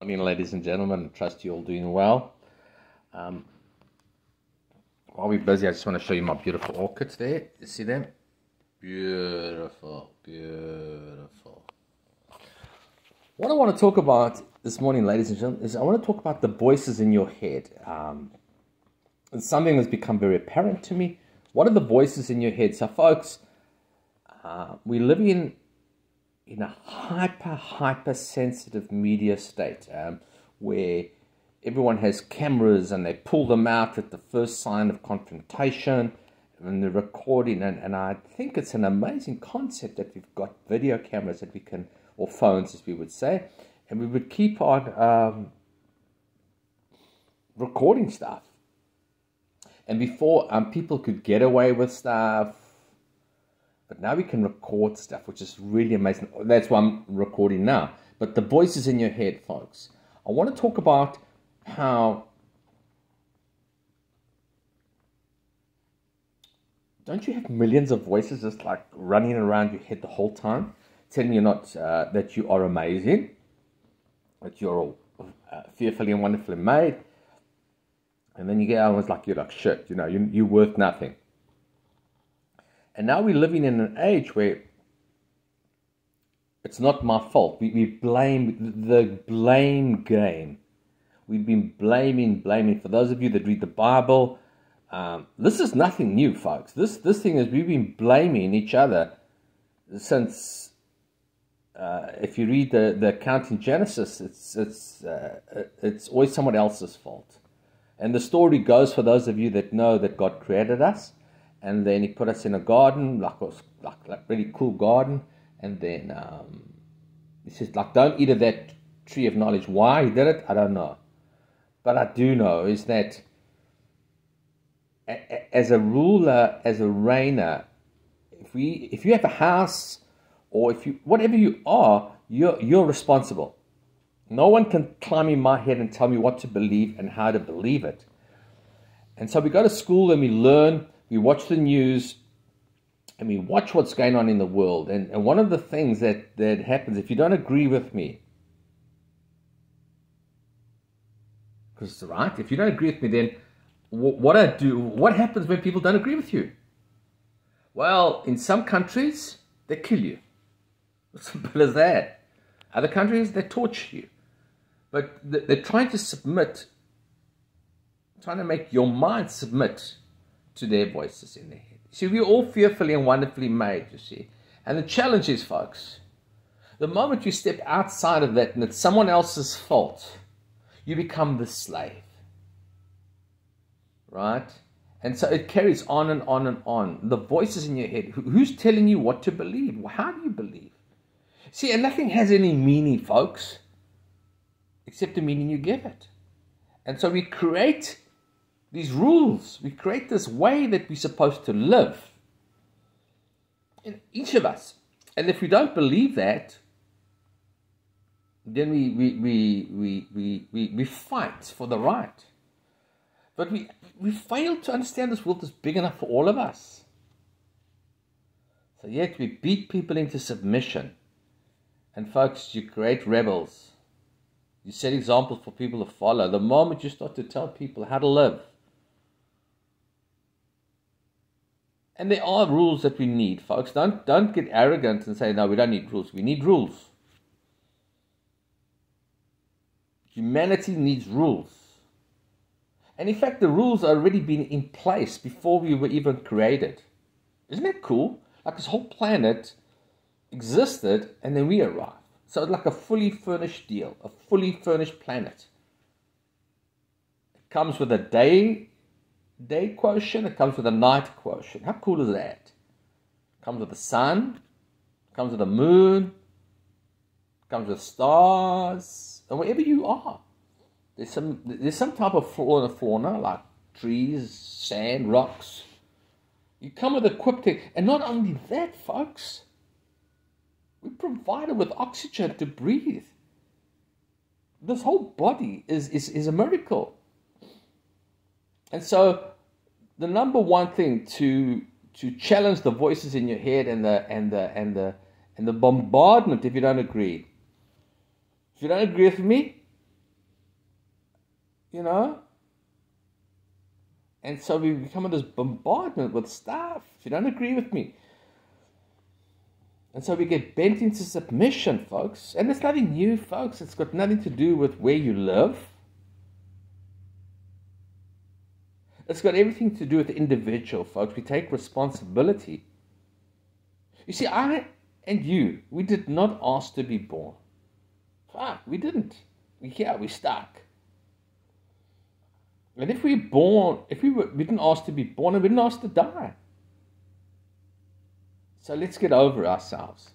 Morning, ladies and gentlemen. I trust you're all doing well. While we're busy, I just want to show you my beautiful orchids there. You see them? Beautiful, beautiful. What I want to talk about this morning, ladies and gentlemen, is I want to talk about the voices in your head. It's something that's become very apparent to me. What are the voices in your head? So, folks, we live in a hyper sensitive media state where everyone has cameras and they pull them out at the first sign of confrontation and they're recording. And I think it's an amazing concept that we've got video cameras that we can, or phones as we would say, and we would keep on recording stuff. And before, people could get away with stuff. But now we can record stuff, which is really amazing. That's why I'm recording now. But the voices in your head, folks. I want to talk about how... Don't you have millions of voices just like running around your head the whole time? Telling you not that you are amazing. That you're all fearfully and wonderfully made. And then you get almost like you're like shit. You know, you're worth nothing. And now we're living in an age where it's not my fault. We blame the blame game. We've been blaming. For those of you that read the Bible, this is nothing new, folks. This thing is, we've been blaming each other since. If you read the account in Genesis, it's always someone else's fault. And the story goes, for those of you that know that God created us. And then he put us in a garden, like really cool garden. And then he says, like, don't eat of that tree of knowledge. Why he did it, I don't know. But I do know is that as a ruler, as a reigner, if you have a house, or whatever you are, you're responsible. No one can climb in my head and tell me what to believe and how to believe it. And so we go to school and we learn. We watch the news and we watch what's going on in the world. And one of the things that happens, if you don't agree with me, because right, if you don't agree with me, then what happens when people don't agree with you? Well, in some countries, they kill you. Simple as that. Other countries, they torture you. But they're trying to submit, trying to make your mind submit to their voices in their head. See, we're all fearfully and wonderfully made, you see. And the challenge is, folks, the moment you step outside of that and it's someone else's fault, you become the slave. Right? And so it carries on and on and on. The voices in your head. Who's telling you what to believe? How do you believe? See, and nothing has any meaning, folks, except the meaning you give it. And so we create these rules. We create this way that we're supposed to live in each of us. And if we don't believe that, then we fight for the right. But we fail to understand this world is big enough for all of us. So yet we beat people into submission. And folks, you create rebels. You set examples for people to follow. The moment you start to tell people how to live, and there are rules that we need, folks. Don't get arrogant and say, no, we don't need rules. We need rules. Humanity needs rules. And in fact, the rules are already been in place before we were even created. Isn't that cool? Like this whole planet existed and then we arrived. So it's like a fully furnished deal, a fully furnished planet. It comes with a day quotient, it comes with a night quotient. How cool is that? It comes with the sun, it comes with the moon, it comes with stars, and wherever you are, there's some type of fauna like trees, sand, rocks. You come with equipped, and not only that, folks, we're provided with oxygen to breathe. This whole body is a miracle. And so the number one thing to challenge the voices in your head and the bombardment, if you don't agree with me, you know? And so we become this bombardment with stuff. If you don't agree with me. And so we get bent into submission, folks. And it's nothing new, folks. It's got nothing to do with where you live. It's got everything to do with the individual, folks. We take responsibility. You see, I and you, we did not ask to be born. Fuck, we didn't. We're stuck. And if we didn't ask to be born, and we didn't ask to die. So let's get over ourselves.